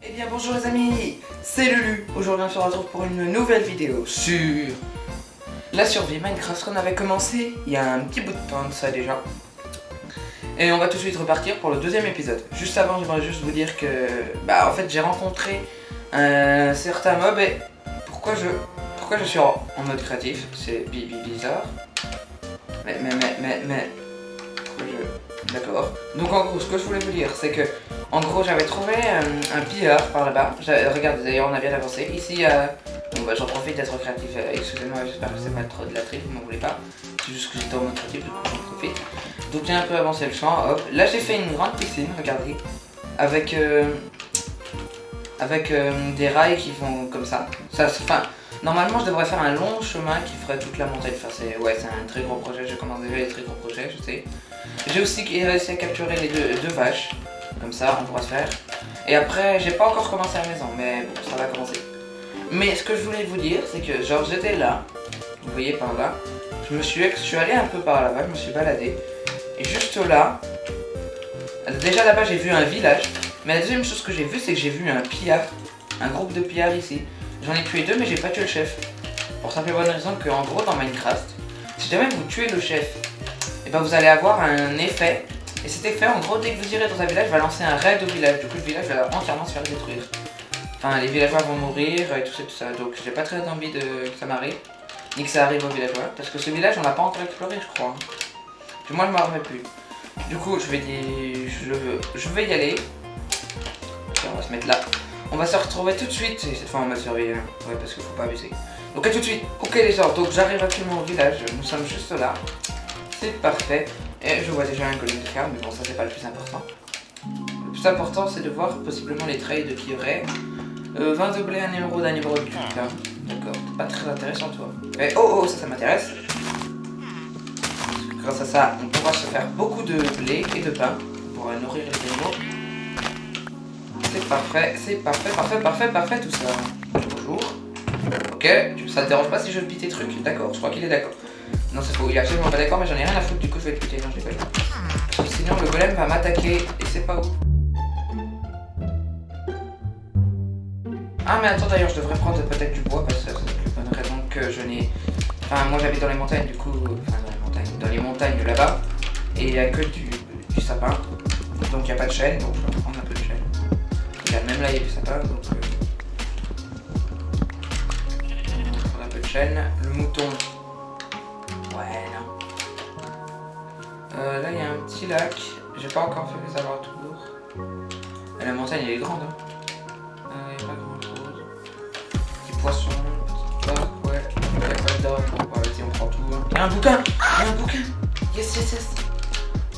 Eh bien bonjour les amis, c'est Lulu. Aujourd'hui on se retrouve pour une nouvelle vidéo sur la survie Minecraft qu'on avait commencé il y a un petit bout de temps de ça déjà. Et on va tout de suite repartir pour le deuxième épisode. Juste avant j'aimerais juste vous dire que en fait j'ai rencontré un certain mob et pourquoi je suis en mode créatif, c'est bizarre. Mais D'accord. Donc en gros ce que je voulais vous dire c'est que en gros j'avais trouvé un pilleur par là-bas. Regardez d'ailleurs on a bien avancé. Ici bon j'en profite d'être créatif. Excusez-moi, j'espère que c'est pas trop de la triche, vous m'en voulez pas. C'est juste que j'étais en mode créatif, du coup j'en profite. Donc j'ai un peu avancé le champ, hop. Là j'ai fait une grande piscine, regardez. Avec des rails qui vont comme ça. Normalement je devrais faire un long chemin qui ferait toute la montagne. Enfin c'est un très gros projet, je commence déjà les très gros projets, je sais. J'ai aussi réussi à capturer les deux vaches, comme ça on pourra se faire. Et après j'ai pas encore commencé la maison, mais bon ça va commencer. Mais ce que je voulais vous dire c'est que genre j'étais là, vous voyez par là, je suis allé un peu par là-bas, je me suis baladé. Et juste là, déjà là-bas j'ai vu un village, mais la deuxième chose que j'ai vu c'est que j'ai vu un pillard, un groupe de pillards ici. J'en ai tué deux mais j'ai pas tué le chef. Pour simple et bonne raison que en gros dans Minecraft, si jamais vous tuez le chef, et vous allez avoir un effet. Et cet effet en gros dès que vous irez dans un village va lancer un raid au village. Du coup le village va entièrement se faire détruire. Enfin les villageois vont mourir et tout ça. Donc j'ai pas très envie que ça m'arrive. Ni que ça arrive aux villageois. Parce que ce village on l'a pas encore exploré je crois. Puis moi je m'en remets plus. Du coup je vais y aller. Ok, on va se mettre là. On va se retrouver tout de suite. Et cette fois on va surveiller. Ouais parce qu'il faut pas abuser. Donc à tout de suite. Ok les gens, donc j'arrive actuellement au village. Nous sommes juste là. C'est parfait. Et je vois déjà un golem de fer, mais bon ça c'est pas le plus important. Le plus important c'est de voir possiblement les trades qu'il y aurait. 20 de blé, 1 euro d'un numéro de bulletin. D'accord, pas très intéressant toi. Mais oh ça m'intéresse. Grâce à ça on pourra se faire beaucoup de blé et de pain pour nourrir les animaux. C'est parfait tout ça. Bonjour. Ok, ça te dérange pas si je pille tes trucs? D'accord, je crois qu'il est d'accord. Non c'est faux, il est absolument pas d'accord mais j'en ai rien à foutre, du coup je vais le buter, non j'ai pas eu. Sinon le golem va m'attaquer et c'est pas où. Ah mais attends d'ailleurs je devrais prendre peut-être du bois parce que c'est la plus bonne raison que je n'ai... Enfin moi j'habite dans les montagnes du coup, dans les montagnes là-bas et il n'y a que du sapin. Donc il n'y a pas de chêne, donc je vais prendre un peu de chêne. Regarde même là il y a du sapin donc... on va prendre un peu de chêne. Le mouton... Ouais, non. Là, il y a un petit lac. J'ai pas encore fait les allers-retours. La montagne, elle est grande. Hein. Il n'y a pas grand chose. Petit poisson, petit parc, ouais. Il y a pas d'or. Bon, vas-y, on prend tout. Hein. Il y a un bouquin. Yes.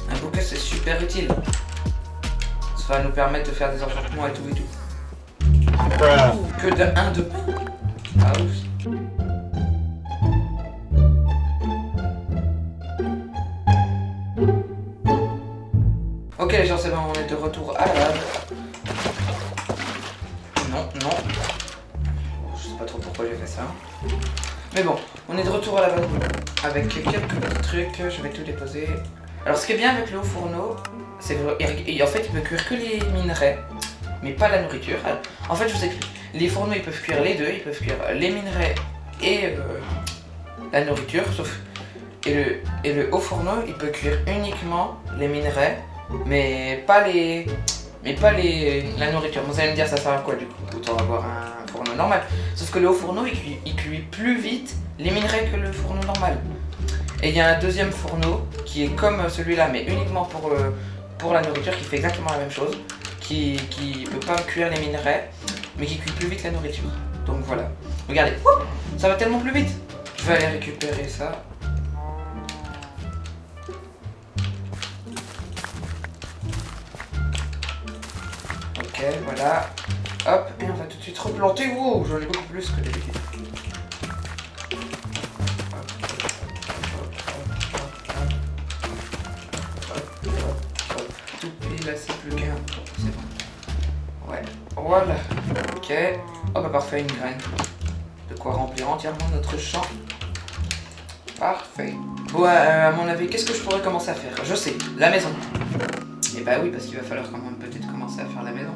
Un bouquin, c'est super utile. Ça va nous permettre de faire des enchantements et tout. Que de 1 de pain. Ah ouf. Ok les gens c'est bon, on est de retour à la base. Non. Je sais pas trop pourquoi j'ai fait ça. Mais bon, on est de retour à la base avec quelques petits trucs, je vais tout déposer. Alors ce qui est bien avec le haut fourneau, c'est qu'en fait il peut cuire que les minerais, mais pas la nourriture. En fait je vous explique, les fourneaux ils peuvent cuire les deux, ils peuvent cuire les minerais et la nourriture, sauf... Et le haut fourneau il peut cuire uniquement les minerais. Mais pas la nourriture. Vous allez me dire ça sert à quoi du coup? Autant avoir un fourneau normal. Sauf que le haut fourneau il cuit plus vite les minerais que le fourneau normal. Et il y a un deuxième fourneau qui est comme celui-là mais uniquement pour la nourriture qui fait exactement la même chose. Qui peut pas cuire les minerais mais qui cuit plus vite la nourriture. Donc voilà. Regardez, ça va tellement plus vite. Je vais aller récupérer ça. Ok, voilà. Hop, et on va tout de suite replanter. Wow, j'en ai beaucoup plus que d'habitude. Tout pile, là c'est plus qu'un. C'est bon. Ouais, voilà. Ok. Oh bah parfait, une graine. De quoi remplir entièrement notre champ. Parfait. Bon, à mon avis, qu'est-ce que je pourrais commencer à faire? Je sais, la maison. Et bah oui, parce qu'il va falloir quand même peut-être commencer à faire la maison.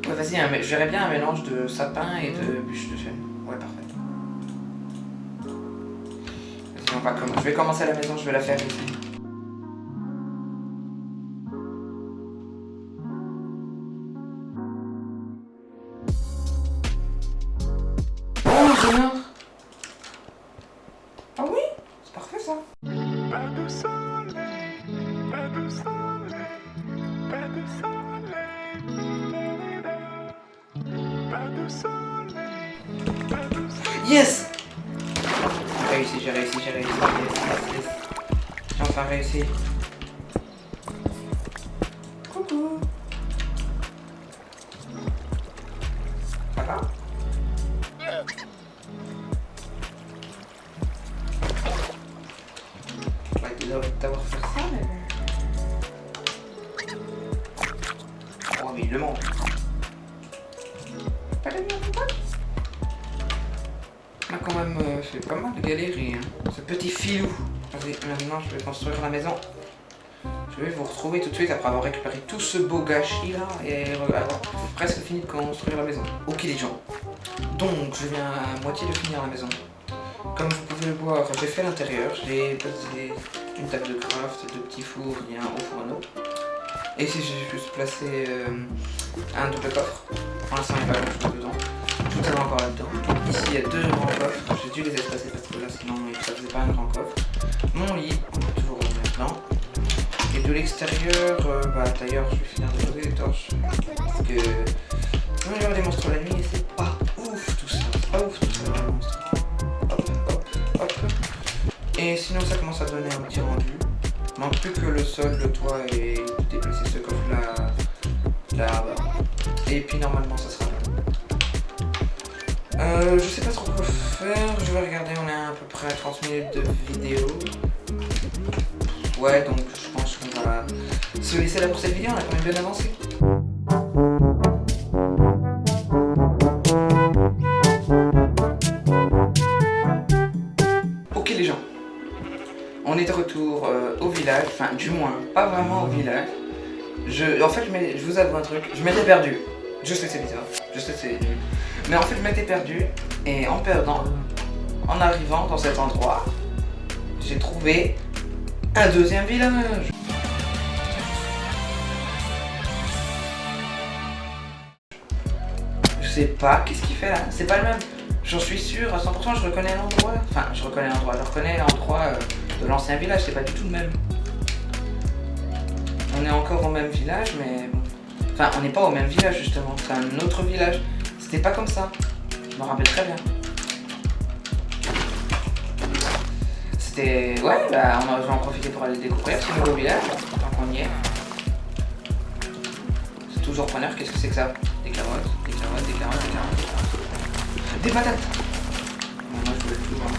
Ouais, vas-y, je verrais bien un mélange de sapin et de bûche de chêne. Ouais, parfait. Vas-y, je vais commencer à la maison, je vais la faire ici. Oh, Junior! Ah oui, c'est parfait ça. Pas de soleil, pas de soleil, pas de soleil, pas de soleil, pas de soleil. Yes! J'ai réussi. Yes. J'ai enfin réussi. Coucou. Ça va? D'avoir fait ça, mais... Oh, mais il le mange. Pas les miens, on a quand même fait pas mal galéré, hein. Ce petit filou. Allez, maintenant, je vais construire la maison. Je vais vous retrouver tout de suite après avoir récupéré tout ce beau gâchis là et avoir presque fini de construire la maison. Ok les gens. Donc, je viens à moitié de finir la maison. Comme vous pouvez le voir, j'ai fait l'intérieur. J'ai posé une table de craft, deux petits fours et un haut fourneau. Et ici j'ai juste placé un double coffre. Pour l'instant il n'y a pas grand chose dedans. Tout est encore là-dedans. Ici il y a deux grands coffres. J'ai dû les espacer parce que là sinon ça faisait pas un grand coffre. Mon lit, on peut toujours le mettre dedans. Et de l'extérieur, d'ailleurs je vais finir de poser les torches. Parce que il y aura des monstres la nuit et c'est pas ouf tout ça. C'est pas ouf tout ça les monstres. Hop. Et sinon ça commence à donner un petit rendu. Il manque plus que le sol, le toit et déplacer ce coffre là-bas. Et puis normalement ça sera là. Je sais pas trop quoi faire, je vais regarder, on est à peu près à 30 minutes de vidéo. Ouais, donc je pense qu'on va se laisser là pour cette vidéo, on a quand même bien avancé. Ok les gens, on est de retour au village, enfin du moins pas vraiment au village. En fait je vous avoue un truc, je m'étais perdu. Je sais que c'est bizarre, je sais que c'est nul. Mais en fait je m'étais perdu et en perdant, en arrivant dans cet endroit, j'ai trouvé un deuxième village. Je sais pas qu'est-ce qu'il fait là, c'est pas le même. J'en suis sûr à 100%, je reconnais l'endroit. Enfin je reconnais l'endroit de l'ancien village, c'est pas du tout le même. On est encore au même village mais bon. Enfin on n'est pas au même village justement, c'est un autre village. C'était pas comme ça, je me rappelle très bien. C'était... Ouais, on va en profiter pour aller découvrir ce nouveau village, tant qu'on y est. C'est toujours preneur, qu'est-ce que c'est que ça? Des carottes. Des patates. Bon, moi je voulais tout voir.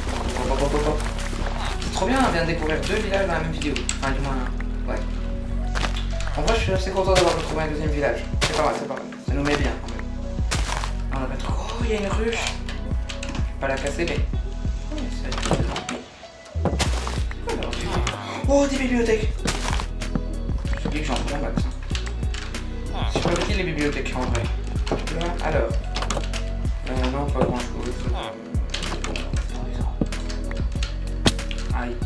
C'est trop bien, on vient de découvrir deux villages dans la même vidéo. Enfin du moins, ouais. En vrai je suis assez content d'avoir retrouvé un deuxième village. C'est pas mal. Ça nous met bien quand même. On va mettre... Oh, il y a une ruche. Je vais pas la casser mais... Oh, des bibliothèques. J'ai oublié que j'en prends un max. Je sais pas qui les bibliothèques en vrai. Là, alors. Non, pas grand chose. Aïe.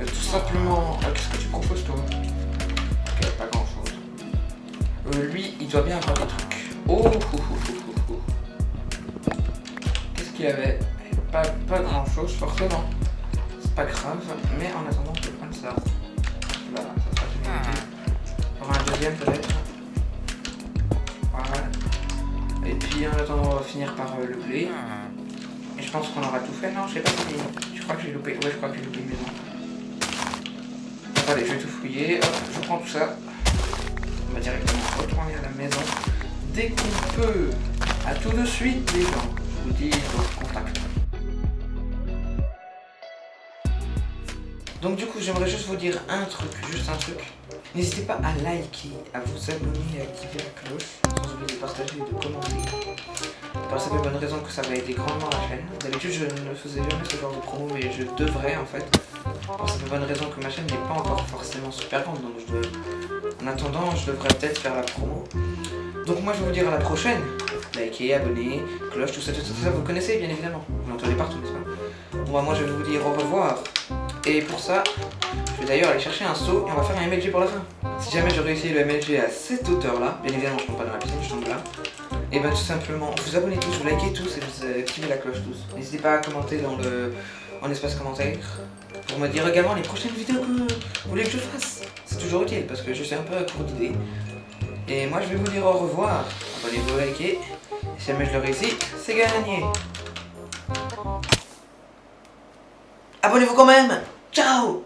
Tout simplement. Qu'est-ce que tu proposes toi? Ok, pas grand chose. Lui, il doit bien avoir des trucs. Oh. Qu'est-ce qu'il avait? Pas grand chose, forcément. Pas grave, mais en attendant je vais prendre ça. Voilà, ça sera une unité. Il y aura un deuxième peut-être. Voilà. Et puis en attendant on va finir par le blé. Et je pense qu'on aura tout fait. Non, je sais pas si... Je crois que j'ai loupé. Ouais, je crois que j'ai loupé une maison. Attendez, je vais tout fouiller. Hop, je prends tout ça. On va directement retourner à la maison. Dès qu'on peut. À tout de suite les gens. Je vous dis vos contacts. Donc du coup j'aimerais juste vous dire un truc. N'hésitez pas à liker, à vous abonner et à activer la cloche, sans oublier de partager et de commenter. Par la simple bonne raison que ça va aider grandement la chaîne. D'habitude je ne faisais jamais ce genre de promo mais je devrais en fait. Par la simple bonne raison que ma chaîne n'est pas encore forcément super grande donc en attendant je devrais peut-être faire la promo. Donc moi je vais vous dire à la prochaine. Likez, abonnez, cloche, tout ça, vous connaissez bien évidemment. Vous l'entendez partout, n'est-ce pas? Bon bah moi je vais vous dire au revoir. Et pour ça, je vais d'ailleurs aller chercher un seau et on va faire un MLG pour la fin. Si jamais je réussis le MLG à cette hauteur-là, bien évidemment je tombe pas dans la piscine, je tombe là. Et ben tout simplement, vous abonnez tous, vous likez tous et vous activez la cloche tous. N'hésitez pas à commenter en espace commentaire pour me dire également les prochaines vidéos que vous voulez que je fasse. C'est toujours utile parce que je suis un peu à court d'idées. Et moi je vais vous dire au revoir. Abonnez-vous, likez. Et si jamais je le réussis, c'est gagné. Abonnez-vous quand même. Ciao.